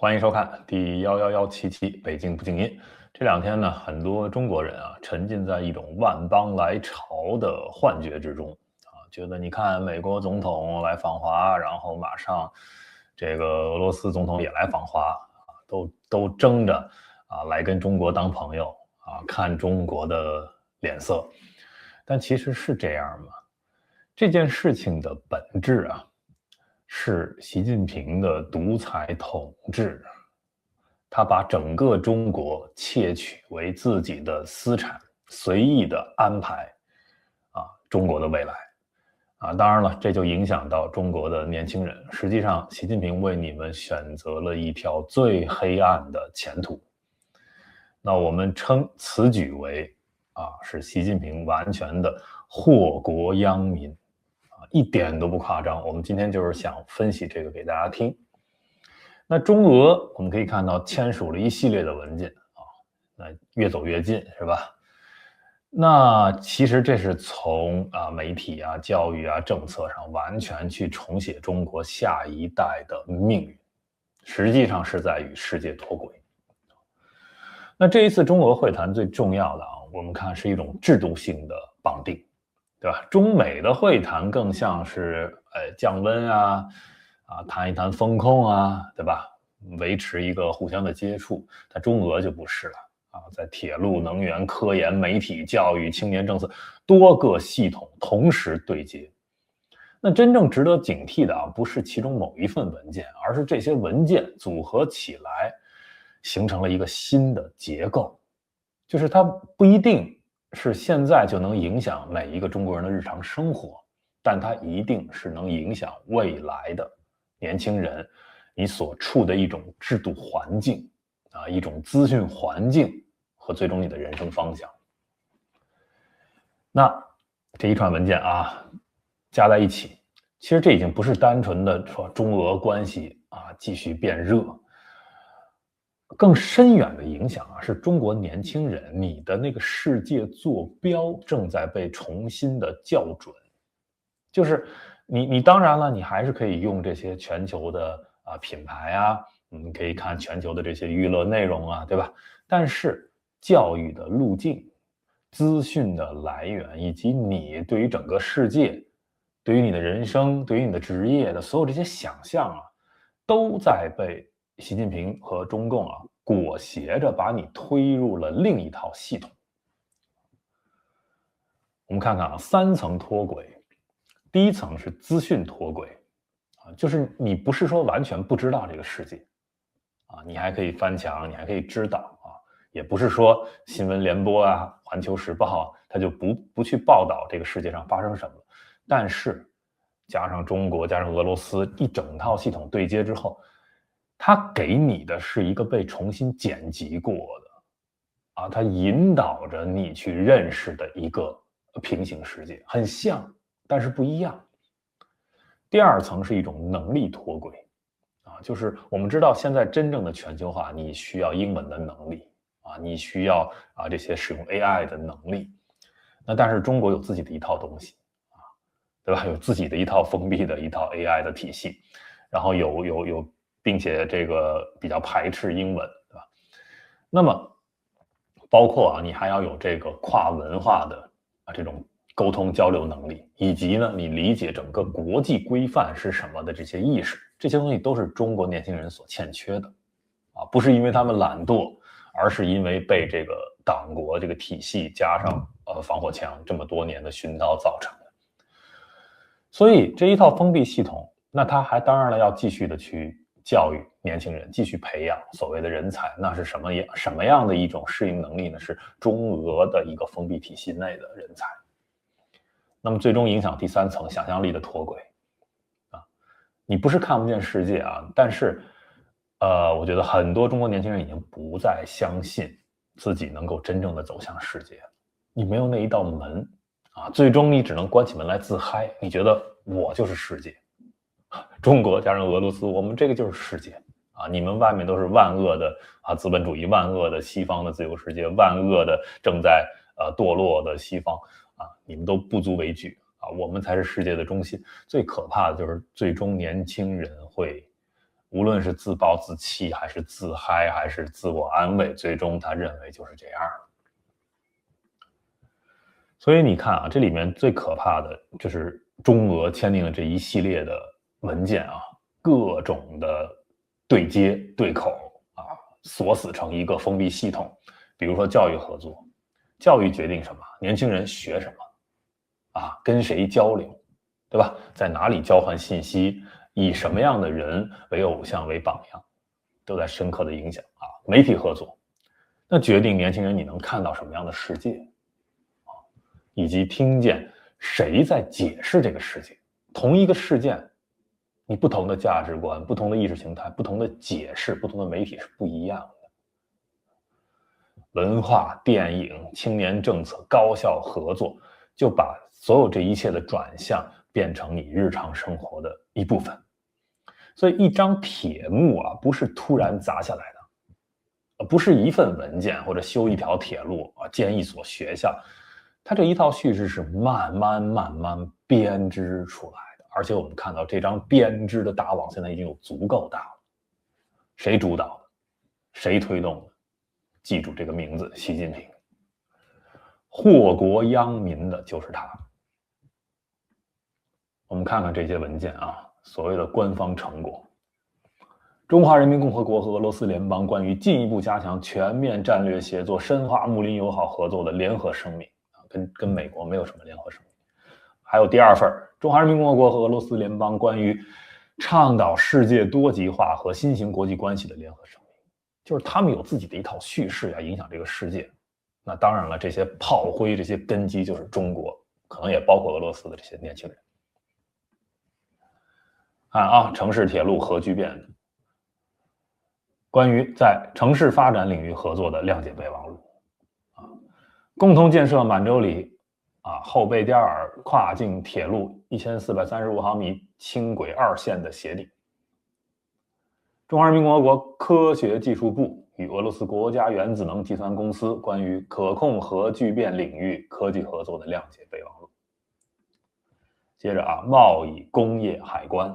欢迎收看第11177北京不静音。这两天呢，很多中国人啊沉浸在一种万邦来朝的幻觉之中啊，觉得你看美国总统来访华，然后马上这个俄罗斯总统也来访华啊，都争着啊来跟中国当朋友啊，看中国的脸色。但其实是这样吗？这件事情的本质啊，是习近平的独裁统治，他把整个中国窃取为自己的私产，随意的安排中国的未来当然了，这就影响到中国的年轻人。实际上，习近平为你们选择了一条最黑暗的前途。那我们称此举为是习近平完全的祸国殃民一点都不夸张。我们今天就是想分析这个给大家听。那中俄我们可以看到签署了一系列的文件那越走越近是吧？那其实这是从媒体教育政策上完全去重写中国下一代的命运，实际上是在与世界脱轨。那这一次中俄会谈最重要的我们看是一种制度性的绑定，对吧？中美的会谈更像是降温谈一谈风控对吧？维持一个互相的接触。但中俄就不是了在铁路、能源、科研、媒体、教育、青年政策多个系统同时对接。那真正值得警惕的不是其中某一份文件，而是这些文件组合起来形成了一个新的结构，就是它不一定是现在就能影响每一个中国人的日常生活，但它一定是能影响未来的年轻人你所处的一种制度环境一种资讯环境和最终你的人生方向。那这一串文件加在一起，其实这已经不是单纯的说中俄关系继续变热，更深远的影响是中国年轻人你的那个世界坐标正在被重新的校准。就是你当然了，你还是可以用这些全球的品牌你可以看全球的这些娱乐内容对吧？但是教育的路径、资讯的来源以及你对于整个世界、对于你的人生、对于你的职业的所有这些想象都在被习近平和中共裹挟着把你推入了另一套系统。我们看看3层脱轨。第一层是资讯脱轨就是你不是说完全不知道这个世界你还可以翻墙，你还可以知道也不是说新闻联播环球时报它就不去报道这个世界上发生什么。但是加上中国加上俄罗斯一整套系统对接之后，它给你的是一个被重新剪辑过的它引导着你去认识的一个平行世界，很像但是不一样。第二层是一种能力脱轨就是我们知道现在真正的全球化你需要英文的能力你需要这些使用 AI 的能力。那但是中国有自己的一套东西对吧？有自己的一套封闭的一套 AI 的体系，然后并且这个比较排斥英文，对吧？那么包括你还要有这个跨文化的这种沟通交流能力，以及呢你理解整个国际规范是什么的这些意识，这些东西都是中国年轻人所欠缺的不是因为他们懒惰，而是因为被这个党国这个体系加上防火墙这么多年的熏陶造成的。所以这一套封闭系统，那他还当然了要继续的去教育年轻人，继续培养所谓的人才。那是什么样的一种适应能力呢？是中俄的一个封闭体系内的人才。那么最终影响第3层想象力的脱轨你不是看不见世界但是我觉得很多中国年轻人已经不再相信自己能够真正的走向世界，你没有那一道门最终你只能关起门来自嗨，你觉得我就是世界，中国加上俄罗斯，我们这个就是世界你们外面都是万恶的资本主义，万恶的西方的自由世界，万恶的正在堕落的西方你们都不足为惧我们才是世界的中心。最可怕的就是最终年轻人会无论是自暴自弃，还是自嗨，还是自我安慰，最终他认为就是这样了。所以你看啊，这里面最可怕的就是中俄签订的这一系列的文件啊，各种的对接对口啊，锁死成一个封闭系统。比如说教育合作，教育决定什么，年轻人学什么啊，跟谁交流，对吧？在哪里交换信息，以什么样的人为偶像为榜样，都在深刻的影响啊。媒体合作，那决定年轻人你能看到什么样的世界。以及听见谁在解释这个世界。同一个事件，你不同的价值观、不同的意识形态、不同的解释、不同的媒体是不一样的。文化、电影、青年政策、高校合作，就把所有这一切的转向变成你日常生活的一部分。所以一张铁幕啊，不是突然砸下来的，不是一份文件或者修一条铁路啊，建一所学校。它这一套叙事是慢慢编织出来的，而且我们看到这张编织的大网现在已经有足够大了。谁主导的？谁推动的？记住这个名字，习近平。祸国殃民的就是他。我们看看这些文件啊，所谓的官方成果。中华人民共和国和俄罗斯联邦关于进一步加强全面战略协作、深化睦邻友好合作的联合声明。跟美国没有什么联合声明。还有第二份中华人民共和国和俄罗斯联邦关于倡导世界多极化和新型国际关系的联合声明，就是他们有自己的一套叙事呀，影响这个世界。那当然了，这些炮灰、这些根基就是中国，可能也包括俄罗斯的这些年轻人。城市铁路核聚变，关于在城市发展领域合作的谅解备忘录。共同建设满洲里后贝加尔跨境铁路1435毫米轻轨2线的协定。中华人民共和国科学技术部与俄罗斯国家原子能集团公司关于可控核聚变领域科技合作的谅解备忘录。接着贸易、工业、海关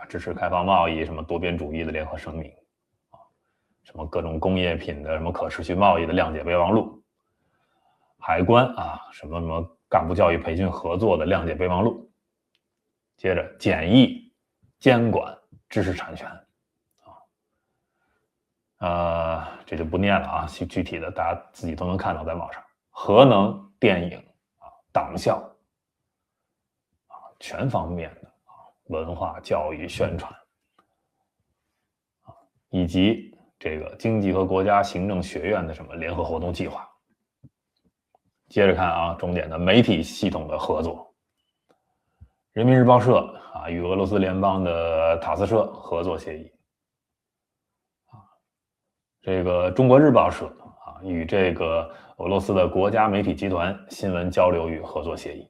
支持开放贸易，什么多边主义的联合声明。什么各种工业品的什么可持续贸易的谅解备忘录，海关什么干部教育培训合作的谅解备忘录。接着检疫、监管、知识产权这就不念了具体的大家自己都能看到在网上。核能、电影党校全方面的文化教育宣传以及这个经济和国家行政学院的什么联合活动计划。接着看重点的媒体系统的合作。人民日报社与俄罗斯联邦的塔斯社合作协议。这个中国日报社与这个俄罗斯的国家媒体集团新闻交流与合作协议。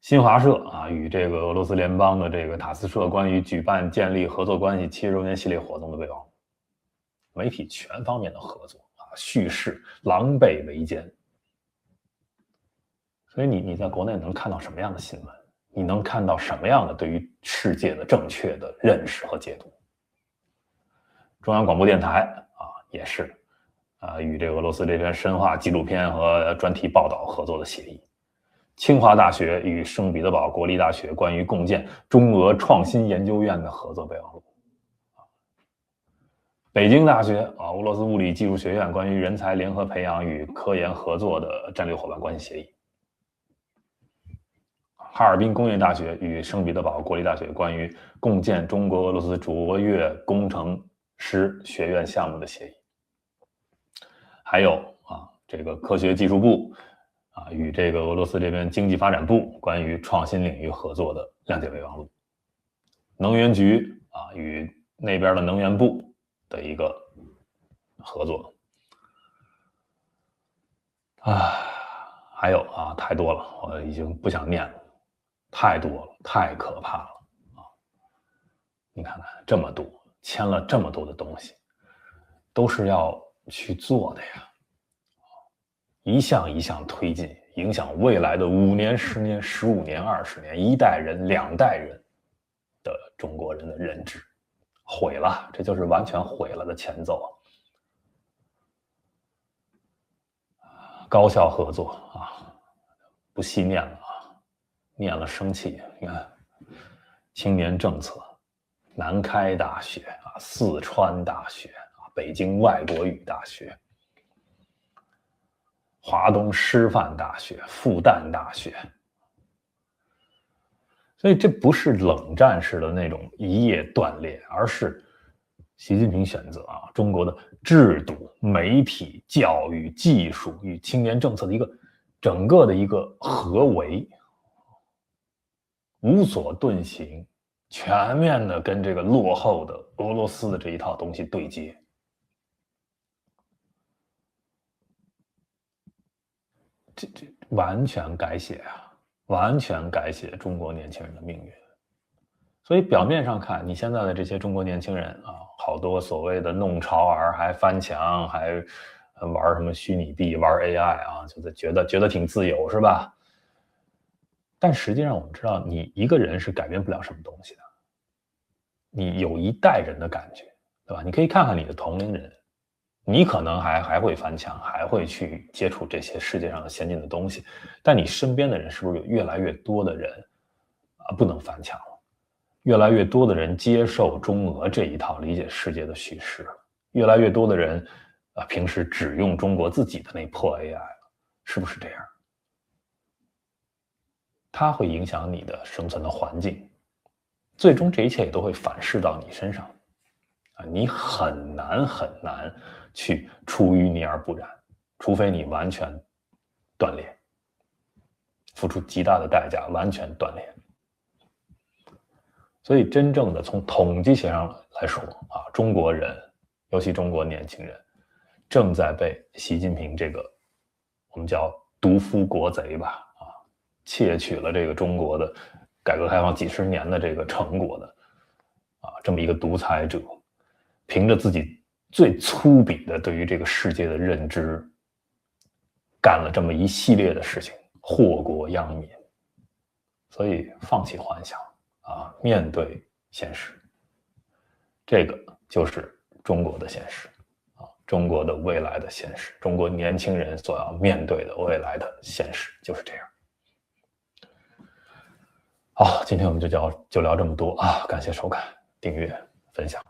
新华社与这个俄罗斯联邦的这个塔斯社关于举办建立合作关系70周年系列活动的备忘录。媒体全方面的合作叙事狼狈为奸。所以你在国内能看到什么样的新闻？你能看到什么样的对于世界的正确的认识和解读？中央广播电台也是与这个俄罗斯这边深化纪录片和专题报道合作的协议。清华大学与圣彼得堡国立大学关于共建中俄创新研究院的合作备忘录。北京大学俄罗斯物理技术学院关于人才联合培养与科研合作的战略伙伴关系协议。哈尔滨工业大学与圣彼得堡国立大学关于共建中国俄罗斯卓越工程师学院项目的协议。还有这个科学技术部与这个俄罗斯这边经济发展部关于创新领域合作的谅解备忘录。能源局与那边的能源部的一个合作。还有太多了，我已经不想念了，太多了，太可怕了你看看这么多，签了这么多的东西，都是要去做的呀，一项一项推进，影响未来的5年、10年、15年、20年，一代人、2代人。的中国人的认知，毁了，这就是完全毁了的前奏。高校合作啊，不惜念了啊，念了生气。你看，青年政策，南开大学啊，四川大学啊，北京外国语大学，华东师范大学，复旦大学。所以这不是冷战式的那种一夜断裂，而是习近平选择啊，中国的制度、媒体、教育、技术与青年政策的一个整个的一个合围，无所遁形，全面的跟这个落后的俄罗斯的这一套东西对接。这完全改写啊，完全改写中国年轻人的命运。所以表面上看，你现在的这些中国年轻人啊，好多所谓的弄潮儿，还翻墙，还玩什么虚拟币，玩 AI 啊，就是觉得挺自由，是吧？但实际上我们知道，你一个人是改变不了什么东西的。你有一代人的感觉，对吧？你可以看看你的同龄人，你可能还会翻墙，还会去接触这些世界上的先进的东西，但你身边的人是不是有越来越多的人啊不能翻墙了？越来越多的人接受中俄这一套理解世界的叙事了，越来越多的人啊平时只用中国自己的那破 AI 了，是不是这样？它会影响你的生存的环境，最终这一切也都会反噬到你身上啊！你很难去出淤泥而不染，除非你完全断裂，付出极大的代价，完全断裂。所以真正的从统计学上来说啊，中国人，尤其中国年轻人，正在被习近平这个我们叫独夫国贼吧啊，窃取了这个中国的改革开放几十年的这个成果的啊，这么一个独裁者，凭着自己最粗鄙的对于这个世界的认知，干了这么一系列的事情，祸国殃民。所以放弃幻想啊，面对现实，这个就是中国的现实啊，中国的未来的现实，中国年轻人所要面对的未来的现实就是这样。好，今天我们就聊这么多啊，感谢收看、订阅、分享。